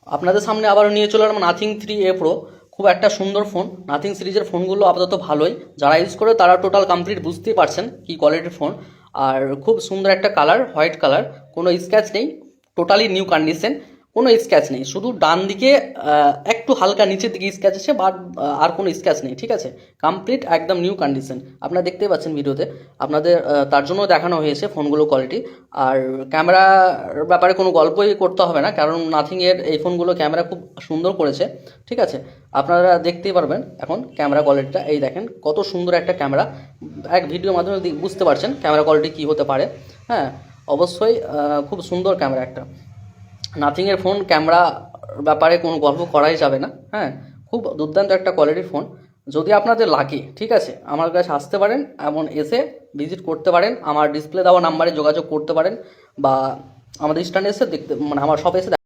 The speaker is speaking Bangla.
আপনাদের সামনে আবারও নিয়ে চলে এলাম নাথিং 3A প্রো। খুব একটা সুন্দর ফোন। নাথিং সিরিজের ফোনগুলো আপাতত ভালোই, যারা ইউজ করে তারা টোটাল কমপ্লিট বুঝতেই পারছেন কী কোয়ালিটির ফোন। আর খুব সুন্দর একটা কালার, হোয়াইট কালার, কোনো স্ক্র্যাচ নেই, টোটালি নিউ কন্ডিশন, কোনো স্ক্র্যাচ নেই। শুধু ডান দিকে একটু হালকা নিচের দিকে স্ক্র্যাচ আছে, বাট আর কোনো স্ক্র্যাচ নেই, ঠিক আছে। কমপ্লিট একদম নিউ কন্ডিশন, আপনারা দেখতেই পাচ্ছেন ভিডিওতে। আপনাদের তার জন্য দেখানো হয়েছে ফোনগুলো কোয়ালিটি। আর ক্যামেরার ব্যাপারে কোনো গল্পই করতে হবে না, কারণ নাথিংয়ের এই ফোনগুলো ক্যামেরা খুব সুন্দর করেছে, ঠিক আছে। আপনারা দেখতেই পারবেন এখন ক্যামেরা কোয়ালিটিটা, এই দেখেন কত সুন্দর একটা ক্যামেরা। এক ভিডিওর মাধ্যমে বুঝতে পারছেন ক্যামেরা কোয়ালিটি কী হতে পারে। হ্যাঁ, অবশ্যই খুব সুন্দর ক্যামেরা একটা। নাথিংয়ের ফোন ক্যামেরা ব্যাপারে কোনো গল্প করাই যাবে না। হ্যাঁ, খুব দুর্দান্ত একটা কোয়ালিটির ফোন। যদি আপনাদের লাগে, ঠিক আছে, আমার কাছে আসতে পারেন, এমন এসে ভিজিট করতে পারেন, আমার ডিসপ্লে দেওয়া নাম্বারে যোগাযোগ করতে পারেন, বা আমাদের স্ট্যান্ডে এসে দেখতে, মানে আমার শপে এসে